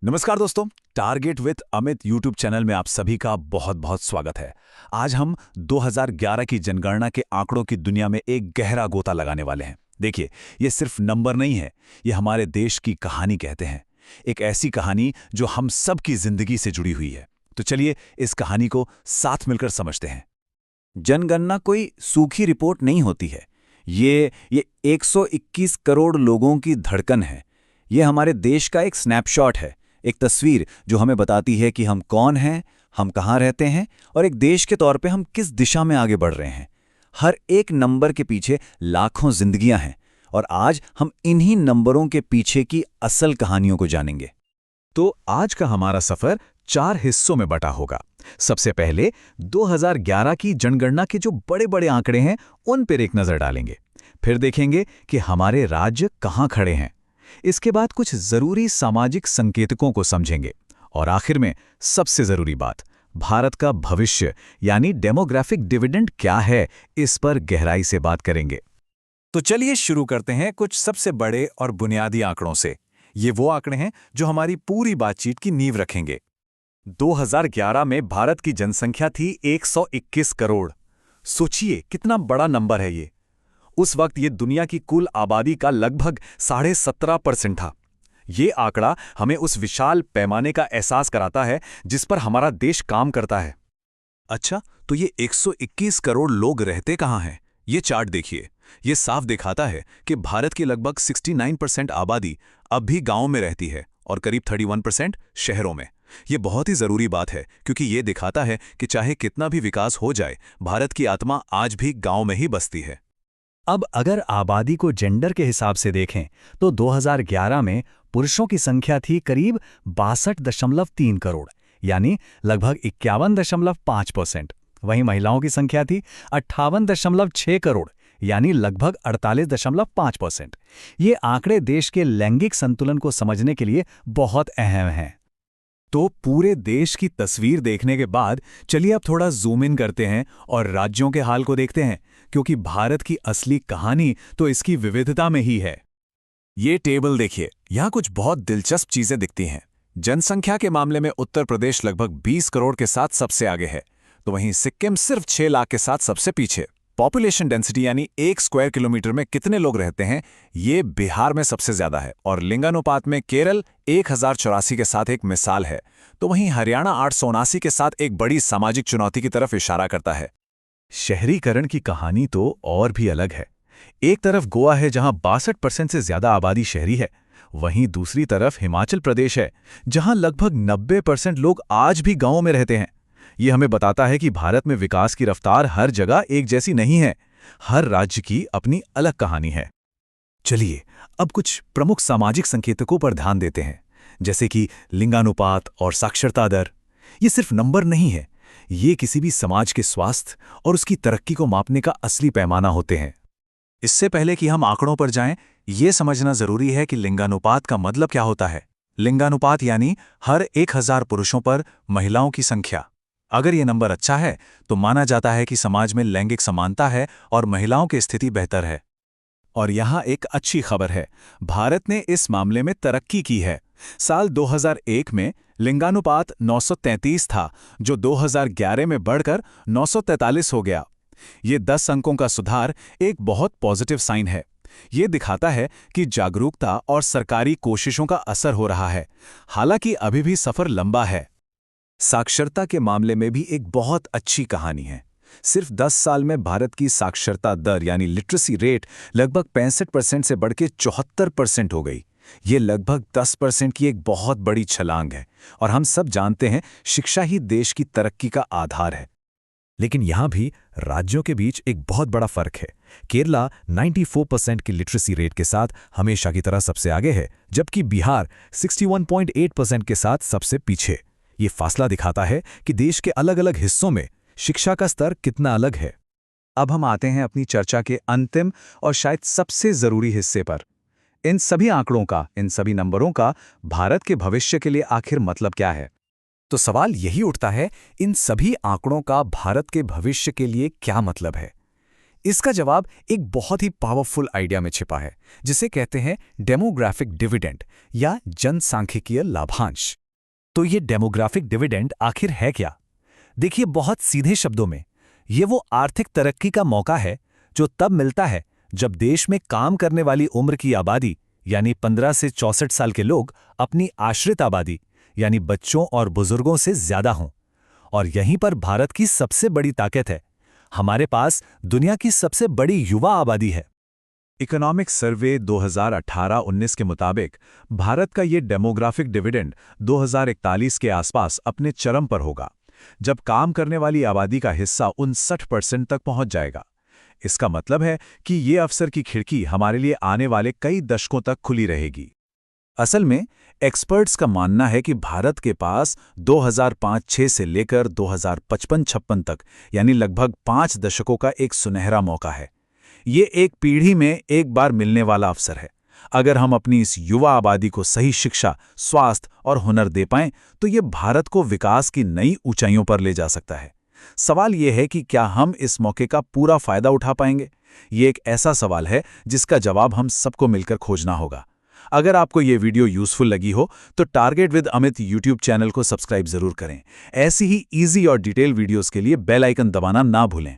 नमस्कार दोस्तों, target with Amit YouTube channel में आप सभी का बहुत बहुत स्वागत है। आज हम 2011 की जनगणना के आंकड़ों की दुनिया में एक गहरा गोता लगाने वाले हैं। देखिए, ये सिर्फ नंबर नहीं है, ये हमारे देश की कहानी कहते हैं। एक ऐसी कहानी जो हम सब की जिंदगी से जुड़ी हुई है। तो चलिए इस कहानी को साथ मिलकर समझते हैं। जनगणना कोई सूखी रिपोर्ट नहीं होती है। ये 121 करोड़ लोगों की धड़कन है। ये हमारे देश का एक स्नैपशॉट है, एक तस्वीर जो हमें बताती है कि हम कौन हैं, हम कहाँ रहते हैं और एक देश के तौर पे हम किस दिशा में आगे बढ़ रहे हैं। हर एक नंबर के पीछे लाखों जिंदगियां हैं और आज हम इन्हीं नंबरों के पीछे की असल कहानियों को जानेंगे। तो आज का हमारा सफर 4 हिस्सों में बटा होगा। सबसे पहले 2011 की जनगणना के जो बड़े बड़े आंकड़े हैं उन पर एक नजर डालेंगे। फिर देखेंगे कि हमारे राज्य कहाँ खड़े हैं। इसके बाद कुछ जरूरी सामाजिक संकेतकों को समझेंगे और आखिर में सबसे जरूरी बात, भारत का भविष्य यानी डेमोग्राफिक डिविडेंड क्या है, इस पर गहराई से बात करेंगे। तो चलिए शुरू करते हैं कुछ सबसे बड़े और बुनियादी आंकड़ों से। ये वो आंकड़े हैं जो हमारी पूरी बातचीत की नींव रखेंगे। 2011 में भारत की जनसंख्या थी 121 करोड़। सोचिए कितना बड़ा नंबर है ये। उस वक्त ये दुनिया की कुल आबादी का लगभग 17.5% था। ये आंकड़ा हमें उस विशाल पैमाने का एहसास कराता है जिस पर हमारा देश काम करता है। अच्छा, तो ये 121 करोड़ लोग रहते कहाँ हैं? ये चार्ट देखिए। ये साफ दिखाता है कि भारत की लगभग 69% आबादी अब भी गांवों में रहती है और करीब 31% शहरों में। ये बहुत ही जरूरी बात है क्योंकि ये दिखाता है कि चाहे कितना भी विकास हो जाए, भारत की आत्मा आज भी गांव में ही बसती है। अब अगर आबादी को जेंडर के हिसाब से देखें तो 2011 में पुरुषों की संख्या थी करीब 62.3 करोड़, यानी लगभग 51.5%। वहीं महिलाओं की संख्या थी 58.6 करोड़, यानी लगभग 48.5%। ये आंकड़े देश के लैंगिक संतुलन को समझने के लिए बहुत अहम हैं। तो पूरे देश की तस्वीर देखने के बाद चलिए अब थोड़ा जूम इन करते हैं और राज्यों के हाल को देखते हैं, क्योंकि भारत की असली कहानी तो इसकी विविधता में ही है। ये टेबल देखिए, यहाँ कुछ बहुत दिलचस्प चीजें दिखती हैं। जनसंख्या के मामले में उत्तर प्रदेश लगभग 20 करोड़ के साथ सबसे आगे है, तो वहीं सिक्किम सिर्फ 6 लाख के साथ सबसे पीछे। पॉपुलेशन डेंसिटी यानी 1 स्क्वायर किलोमीटर में कितने लोग रहते हैं, ये बिहार में सबसे ज्यादा है और लिंगानुपात में केरल 1084 के साथ एक मिसाल है, तो वहीं हरियाणा 879 के साथ एक बड़ी सामाजिक चुनौती की तरफ इशारा करता है। शहरीकरण की कहानी तो और भी अलग है। एक तरफ गोवा है जहां 62% से ज्यादा आबादी शहरी है, वहीं दूसरी तरफ हिमाचल प्रदेश है जहां लगभग 90% लोग आज भी गांवों में रहते हैं। ये हमें बताता है कि भारत में विकास की रफ्तार हर जगह एक जैसी नहीं है। हर राज्य की अपनी अलग कहानी है। चलिए अब कुछ प्रमुख सामाजिक संकेतकों पर ध्यान देते हैं, जैसे कि लिंगानुपात और साक्षरता दर। ये सिर्फ नंबर नहीं है, ये किसी भी समाज के स्वास्थ्य और उसकी तरक्की को मापने का असली पैमाना होते हैं। इससे पहले कि हम आंकड़ों पर जाएं, ये समझना जरूरी है कि लिंगानुपात का मतलब क्या होता है। लिंगानुपात यानी हर 1000 पुरुषों पर महिलाओं की संख्या। अगर ये नंबर अच्छा है तो माना जाता है कि समाज में लैंगिक समानता है और महिलाओं की स्थिति बेहतर है। और यहाँ एक अच्छी खबर है, भारत ने इस मामले में तरक्की की है। साल 2001 में लिंगानुपात 933 था, जो 2011 में बढ़कर 943 हो गया। ये 10 अंकों का सुधार एक बहुत पॉजिटिव साइन है। ये दिखाता है कि जागरूकता और सरकारी कोशिशों का असर हो रहा है, हालांकि अभी भी सफर लंबा है। साक्षरता के मामले में भी एक बहुत अच्छी कहानी है। सिर्फ 10 साल में भारत की साक्षरता दर यानी लिटरेसी रेट लगभग 65% से बढ़ के 74% हो गई। ये लगभग 10% की एक बहुत बड़ी छलांग है और हम सब जानते हैं शिक्षा ही देश की तरक्की का आधार है। लेकिन यहाँ भी राज्यों के बीच एक बहुत बड़ा फर्क है। केरला 94% की लिटरेसी रेट के साथ हमेशा की तरह सबसे आगे है, जबकि बिहार 61.8% के साथ सबसे पीछे। ये फासला दिखाता है कि देश के अलग अलग हिस्सों में शिक्षा का स्तर कितना अलग है। अब हम आते हैं अपनी चर्चा के अंतिम और शायद सबसे जरूरी हिस्से पर। इन सभी आंकड़ों का, इन सभी नंबरों का भारत के भविष्य के लिए आखिर मतलब क्या है? तो सवाल यही उठता है, इन सभी आंकड़ों का भारत के भविष्य के लिए क्या मतलब है? इसका जवाब एक बहुत ही पावरफुल आइडिया में छिपा है, जिसे कहते हैं डेमोग्राफिक डिविडेंड या जनसांख्यिकीय लाभांश। तो ये डेमोग्राफिक डिविडेंड आखिर है क्या? देखिए, बहुत सीधे शब्दों में ये वो आर्थिक तरक्की का मौका है जो तब मिलता है जब देश में काम करने वाली उम्र की आबादी यानी 15 से 64 साल के लोग अपनी आश्रित आबादी यानी बच्चों और बुजुर्गों से ज्यादा हों। और यहीं पर भारत की सबसे बड़ी ताकत है। हमारे पास दुनिया की सबसे बड़ी युवा आबादी है। इकोनॉमिक सर्वे 2018-19 के मुताबिक भारत का ये डेमोग्राफिक डिविडेंड 2041 के आसपास अपने चरम पर होगा, जब काम करने वाली आबादी का हिस्सा 59% तक पहुंच जाएगा। इसका मतलब है कि ये अवसर की खिड़की हमारे लिए आने वाले कई दशकों तक खुली रहेगी। असल में एक्सपर्ट्स का मानना है कि भारत के पास 2005-6 से लेकर 2055-56 तक यानी लगभग 5 दशकों का एक सुनहरा मौका है। ये एक पीढ़ी में एक बार मिलने वाला अवसर है। अगर हम अपनी इस युवा आबादी को सही शिक्षा, स्वास्थ्य और हुनर दे पाएं तो ये भारत को विकास की नई ऊंचाइयों पर ले जा सकता है। सवाल ये है कि क्या हम इस मौके का पूरा फायदा उठा पाएंगे? ये एक ऐसा सवाल है जिसका जवाब हम सबको मिलकर खोजना होगा। अगर आपको ये वीडियो यूजफुल लगी हो तो target with Amit YouTube channel को सब्सक्राइब जरूर करें। ऐसी ही इजी और डिटेल वीडियोस के लिए बेल आइकन दबाना ना भूलें।